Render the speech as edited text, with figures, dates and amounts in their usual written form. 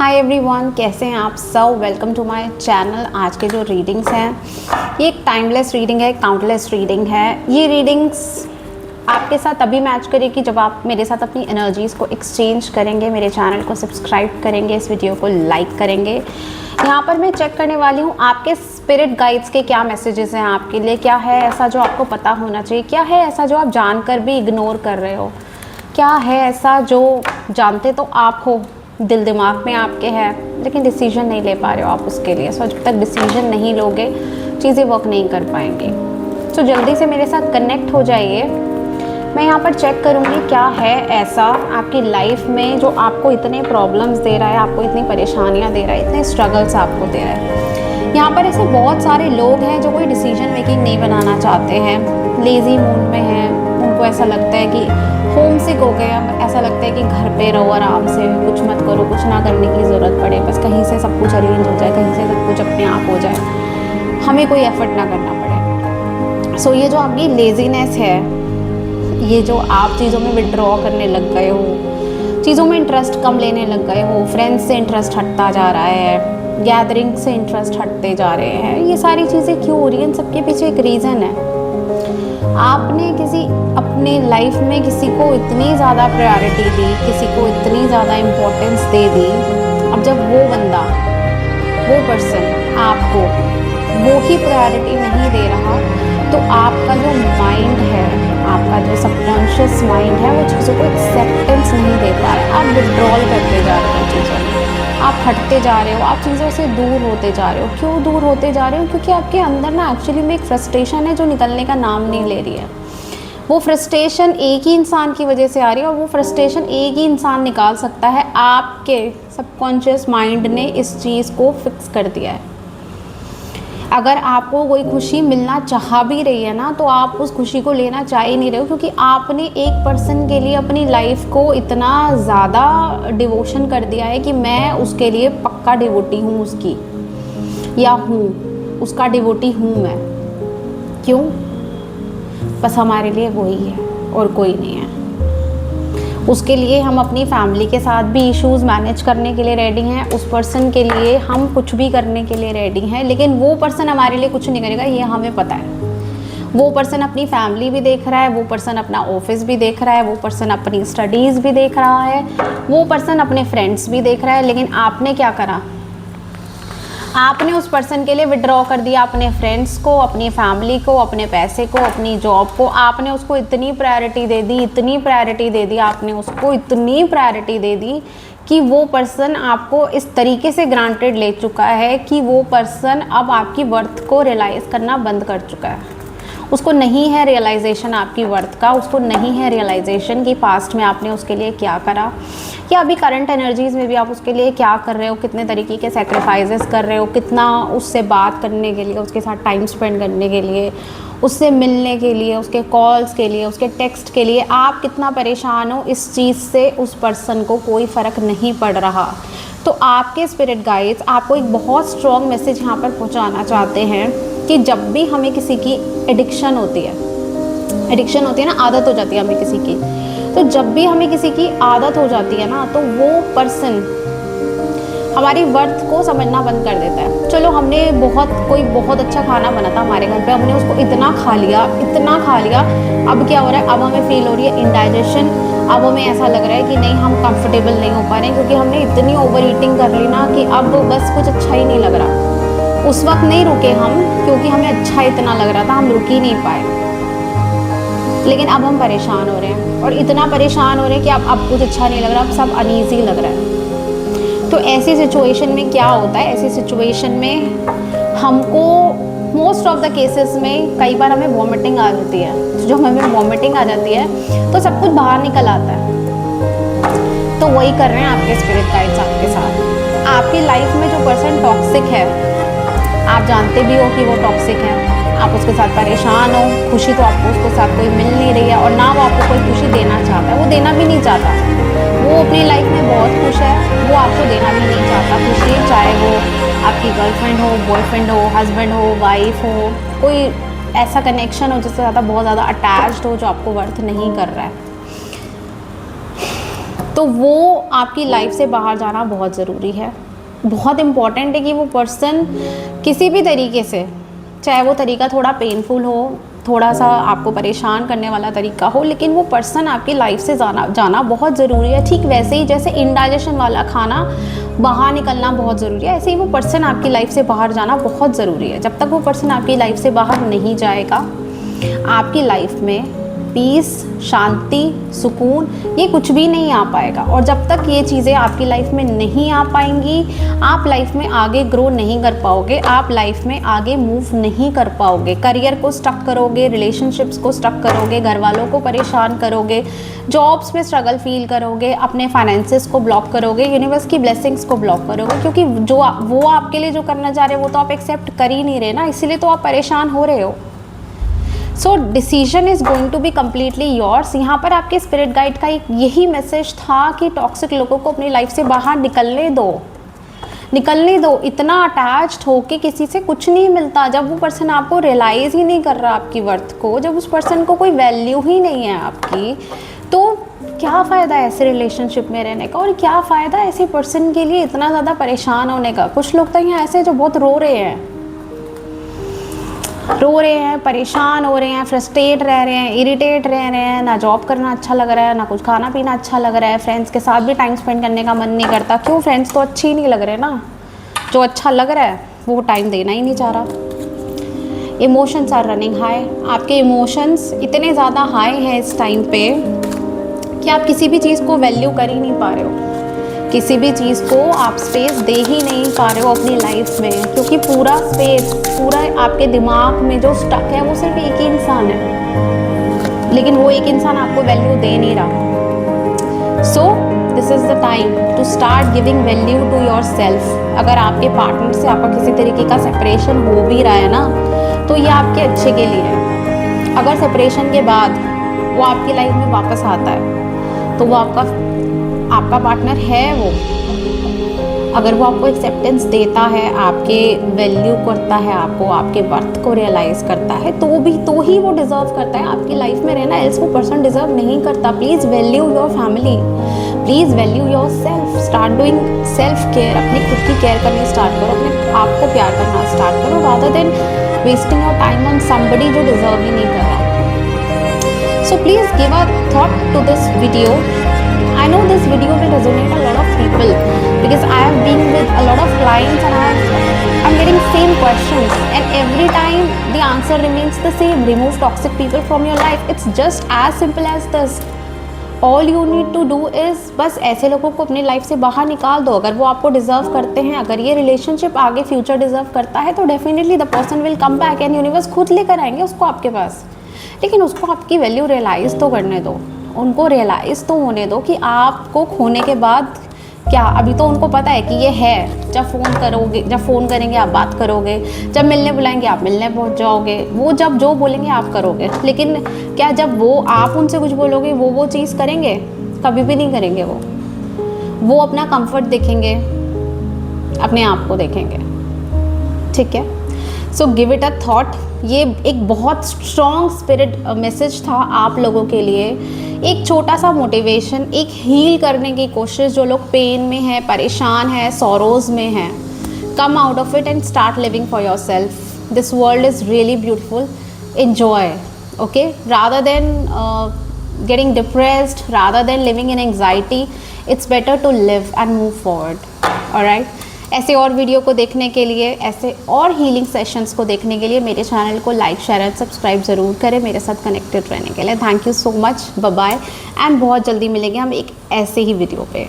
Hi everyone, कैसे हैं आप सब। Welcome to my channel. आज के जो रीडिंग्स हैं ये एक टाइमलेस रीडिंग है, एक काउंटलेस रीडिंग है। ये रीडिंग्स आपके साथ तभी मैच करेगी जब आप मेरे साथ अपनी एनर्जीज़ को एक्सचेंज करेंगे, मेरे चैनल को सब्सक्राइब करेंगे, इस वीडियो को लाइक करेंगे। यहाँ पर मैं चेक करने वाली हूँ आपके स्पिरिट गाइड्स के क्या मैसेजेस हैं आपके लिए। क्या है ऐसा जो आपको पता होना चाहिए, क्या है ऐसा जो आप जानकर भी इग्नोर कर रहे हो, क्या है ऐसा जो जानते तो आप हो, दिल दिमाग में आपके है लेकिन डिसीजन नहीं ले पा रहे हो आप उसके लिए। सो जब तक डिसीजन नहीं लोगे चीज़ें वर्क नहीं कर पाएंगी। सो जल्दी से मेरे साथ कनेक्ट हो जाइए। मैं यहाँ पर चेक करूँगी क्या है ऐसा आपकी लाइफ में जो आपको इतने प्रॉब्लम्स दे रहा है, आपको इतनी परेशानियाँ दे रहा है, इतने स्ट्रगल्स आपको दे रहा है। यहाँ पर ऐसे बहुत सारे लोग हैं जो कोई डिसीजन मेकिंग नहीं बनाना चाहते हैं, लेज़ी मूड में हैं। उनको ऐसा लगता है कि होम सिक हो गए, अब ऐसा लगता है कि घर पे रहो आराम से, कुछ मत करो, कुछ ना करने की ज़रूरत पड़े, बस कहीं से सब कुछ अरेंज हो जाए, कहीं से सब कुछ अपने आप हो जाए, हमें कोई एफर्ट ना करना पड़े। सो ये जो आपकी लेज़ीनेस है, ये जो आप चीज़ों में विड्रॉ करने लग गए हो, चीज़ों में इंटरेस्ट कम लेने लग गए हो, फ्रेंड्स से इंटरेस्ट हटता जा रहा है, गैदरिंग से इंटरेस्ट हटते जा रहे हैं, ये सारी चीज़ें क्यों हो रही हैं? इन सबके पीछे एक रीज़न है। आपने किसी अपने लाइफ में किसी को इतनी ज़्यादा प्रायोरिटी दी, किसी को इतनी ज़्यादा इम्पोर्टेंस दे दी। अब जब वो बंदा, वो पर्सन आपको वो ही प्रायोरिटी नहीं दे रहा, तो आपका जो माइंड है, आपका जो सबकॉन्शियस माइंड है, वो चीज़ों को एक्सेप्टेंस नहीं दे पा रहा है। आप विड्रॉल करते जा रहे हो चीज़ों में, आप हटते जा रहे हो, आप चीज़ों से दूर होते जा रहे हो। क्यों दूर होते जा रहे हो? क्योंकि आपके अंदर ना एक्चुअली में एक फ्रस्ट्रेशन है जो निकलने का नाम नहीं ले रही है। वो फ्रस्ट्रेशन एक ही इंसान की वजह से आ रही है और वो फ्रस्ट्रेशन एक ही इंसान निकाल सकता है। आपके सबकॉन्शियस माइंड ने इस चीज़ को फिक्स कर दिया है। अगर आपको कोई खुशी मिलना चाह भी रही है ना, तो आप उस खुशी को लेना चाह ही नहीं रहे हो, क्योंकि आपने एक पर्सन के लिए अपनी लाइफ को इतना ज़्यादा डिवोशन कर दिया है कि मैं उसके लिए पक्का डिवोटी हूँ, उसकी या हूँ, उसका डिवोटी हूँ मैं। क्यों? बस हमारे लिए वही है और कोई नहीं है। उसके लिए हम अपनी फैमिली के साथ भी इश्यूज़ मैनेज करने के लिए रेडी हैं, उस पर्सन के लिए हम कुछ भी करने के लिए रेडी हैं, लेकिन वो पर्सन हमारे लिए कुछ नहीं करेगा, ये हमें पता है। वो पर्सन अपनी फैमिली भी देख रहा है, वो पर्सन अपना ऑफिस भी देख रहा है, वो पर्सन अपनी स्टडीज़ भी देख रहा है, वो पर्सन अपने फ्रेंड्स भी देख रहा है। लेकिन आपने क्या करा? आपने उस पर्सन के लिए विड्रॉ कर दिया अपने फ्रेंड्स को, अपनी फैमिली को, अपने पैसे को, अपनी जॉब को। आपने उसको इतनी प्रायोरिटी दे दी, इतनी प्रायोरिटी दे दी, आपने उसको इतनी प्रायोरिटी दे दी कि वो पर्सन आपको इस तरीके से ग्रांटेड ले चुका है कि वो पर्सन अब आपकी वर्थ को रियलाइज़ करना बंद कर चुका है। उसको नहीं है रियलाइजेशन आपकी वर्थ का, उसको नहीं है रियलाइजेशन कि पास्ट में आपने उसके लिए क्या करा, या अभी करंट एनर्जीज़ में भी आप उसके लिए क्या कर रहे हो, कितने तरीके के सेक्रीफाइसेस कर रहे हो, कितना उससे बात करने के लिए, उसके साथ टाइम स्पेंड करने के लिए, उससे मिलने के लिए, उसके कॉल्स के लिए, उसके टेक्स्ट के लिए आप कितना परेशान हो। इस चीज़ से उस पर्सन को कोई फ़र्क नहीं पड़ रहा। तो आपके स्पिरिट गाइड्स आपको एक बहुत स्ट्रॉन्ग मैसेज यहाँ पर पहुँचाना चाहते हैं कि जब भी हमें किसी की एडिक्शन होती है ना, आदत हो जाती है हमें किसी की, तो जब भी हमें किसी की आदत हो जाती है ना, तो वो पर्सन हमारी वर्थ को समझना बंद कर देता है। चलो हमने कोई बहुत अच्छा खाना बना था हमारे घर पे, हमने उसको इतना खा लिया, अब क्या हो रहा है? अब हमें फील हो रही है इंडाइजेशन। अब हमें ऐसा लग रहा है कि नहीं, हम कंफर्टेबल नहीं हो पा रहे हैं, क्योंकि हमने इतनी ओवर ईटिंग कर ली ना कि अब बस कुछ अच्छा ही नहीं लग रहा। उस वक्त नहीं रुके हम, क्योंकि हमें अच्छा इतना लग रहा था, हम रुक ही नहीं पाए। लेकिन अब हम परेशान हो रहे हैं, और इतना परेशान हो रहे हैं कि अब कुछ अच्छा नहीं लग रहा, अब सब अनईजी लग रहा है। तो ऐसी सिचुएशन में क्या होता है? ऐसी सिचुएशन में हमको मोस्ट ऑफ द केसेस में कई बार हमें वॉमिटिंग आ जाती है। तो जब हमें वॉमिटिंग आ जाती है तो सब कुछ बाहर निकल आता है। तो वही कर रहे हैं आपके स्पिरिट गाइड्स आपके साथ। आपकी लाइफ में जो पर्सन टॉक्सिक है, आप जानते भी हो कि वो टॉक्सिक है, आप उसके साथ परेशान हो, खुशी तो आपको उसके साथ कोई मिल नहीं रही है, और ना वो आपको कोई खुशी देना चाहता है, वो देना भी नहीं चाहता। वो अपनी लाइफ में बहुत खुश है, वो आपको देना भी नहीं चाहता खुशी, चाहे वो आपकी गर्लफ्रेंड हो, बॉयफ्रेंड हो, हस्बैंड हो, वाइफ हो, कोई ऐसा कनेक्शन हो जिससे ज़्यादा बहुत ज़्यादा अटैच्ड हो, जो आपको वर्थ नहीं कर रहा है। तो वो आपकी लाइफ से बाहर जाना बहुत ज़रूरी है। बहुत इम्पॉर्टेंट है कि वो पर्सन किसी भी तरीके से, चाहे वो तरीका थोड़ा पेनफुल हो, थोड़ा सा आपको परेशान करने वाला तरीका हो, लेकिन वो पर्सन आपकी लाइफ से जाना बहुत ज़रूरी है। ठीक वैसे ही जैसे इनडाइजेशन वाला खाना बाहर निकलना बहुत ज़रूरी है, ऐसे ही वो पर्सन आपकी लाइफ से बाहर जाना बहुत ज़रूरी है। जब तक वो पर्सन आपकी लाइफ से बाहर नहीं जाएगा, आपकी लाइफ में पीस, शांति, सुकून, ये कुछ भी नहीं आ पाएगा। और जब तक ये चीज़ें आपकी लाइफ में नहीं आ पाएंगी, आप लाइफ में आगे ग्रो नहीं कर पाओगे, आप लाइफ में आगे मूव नहीं कर पाओगे। करियर को स्टक करोगे, रिलेशनशिप्स को स्टक करोगे, घर वालों को परेशान करोगे, जॉब्स में स्ट्रगल फील करोगे, अपने फाइनेंसेस को ब्लॉक करोगे, यूनिवर्स की ब्लेसिंग्स को ब्लॉक करोगे, क्योंकि वो आपके लिए जो करना चाह रहे हैं वो तो आप एक्सेप्ट कर ही नहीं रहे ना, इसीलिए तो आप परेशान हो रहे हो। So decision is going to be completely yours. यहाँ पर आपके स्पिरिट गाइड का एक यही मैसेज था कि टॉक्सिक लोगों को अपनी लाइफ से बाहर निकलने दो। इतना अटैच्ड हो के किसी से कुछ नहीं मिलता। जब वो पर्सन आपको रियलाइज़ ही नहीं कर रहा आपकी वर्थ को, जब उस पर्सन को कोई वैल्यू ही नहीं है आपकी, तो क्या फ़ायदा है ऐसे रिलेशनशिप में रहने का, और क्या फ़ायदा ऐसे पर्सन के लिए इतना ज़्यादा परेशान होने का। कुछ लोग तो यहाँ ऐसे जो बहुत रो रहे हैं, परेशान हो रहे हैं, फ्रस्ट्रेट रह रहे हैं, इरिटेट रह रहे हैं, ना जॉब करना अच्छा लग रहा है, ना कुछ खाना पीना अच्छा लग रहा है, फ्रेंड्स के साथ भी टाइम स्पेंड करने का मन नहीं करता। क्यों? फ्रेंड्स तो अच्छे ही नहीं लग रहे ना, जो अच्छा लग रहा है वो टाइम देना ही नहीं चाह रहा। इमोशंस आर रनिंग हाई, आपके इमोशंस इतने ज़्यादा हाई हैं इस टाइम पे कि आप किसी भी चीज़ को वैल्यू कर ही नहीं पा रहे हो, किसी भी चीज़ को आप स्पेस दे ही नहीं पा रहे हो अपनी लाइफ में, क्योंकि पूरा स्पेस, पूरा आपके दिमाग में जो स्टक है वो सिर्फ एक ही इंसान है, लेकिन वो एक इंसान आपको वैल्यू दे नहीं रहा। So this is the time to start giving value to your सेल्फ। अगर आपके पार्टनर से आपका किसी तरीके का सेपरेशन हो भी रहा है ना, तो ये आपके अच्छे के लिए है। अगर सेपरेशन के बाद वो आपकी लाइफ में वापस आता है तो वो आपका पार्टनर है। वो अगर वो आपको एक्सेप्टेंस देता है, आपके वैल्यू करता है, आपको आपके वर्थ को रियलाइज़ करता है, तो ही वो डिज़र्व करता है आपकी लाइफ में रहना, एल्स वो पर्सन डिज़र्व नहीं करता। Please value your family, please value your self, start doing self care. अपनी खुद की केयर करनी स्टार्ट करो, अपने आप को प्यार करना स्टार्ट करो, rather than wasting your time on somebody जो डिज़र्व ही नहीं कर रहा। So please give a thought to this video. I know this video will resonate a lot of people because I have been with a lot of clients and I'm getting same questions, and every time the answer remains the same: remove toxic people from your life. It's just as simple as this. All you need to do is बस ऐसे लोगों को अपनी life से बाहर निकाल दो। अगर वो आपको डिजर्व करते हैं, अगर ये रिलेशनशिप आगे फ्यूचर डिजर्व करता है, तो definitely the person will come back and universe खुद लेकर आएंगे उसको आपके पास। लेकिन उसको आपकी वैल्यू रियलाइज़ तो करने दो, उनको रियलाइज़ तो होने दो कि आपको खोने के बाद क्या। अभी तो उनको पता है कि ये है, जब फ़ोन करेंगे आप बात करोगे, जब मिलने बुलाएंगे आप मिलने पहुंच जाओगे, वो जब जो बोलेंगे आप करोगे। लेकिन क्या जब वो आप उनसे कुछ बोलोगे वो चीज़ करेंगे? कभी भी नहीं करेंगे। वो अपना कंफर्ट देखेंगे, अपने आप को देखेंगे। ठीक है, so give it a thought. ये एक बहुत स्ट्रॉन्ग स्पिरिट मैसेज था आप लोगों के लिए, एक छोटा सा मोटिवेशन, एक हील करने की कोशिश। जो लोग पेन में है, परेशान है, सॉरोज़ में है, come out of it and start living for your self. This world is really beautiful, enjoy, okay, rather than getting depressed, rather than living in anxiety, it's better to live and move forward. Alright, ऐसे और video को देखने के लिए, ऐसे और healing sessions को देखने के लिए मेरे चैनल को लाइक, शेयर एंड सब्सक्राइब ज़रूर करें मेरे साथ कनेक्टेड रहने के लिए। Thank you so much, bye bye, and बहुत जल्दी मिलेंगे हम एक ऐसे ही वीडियो पे।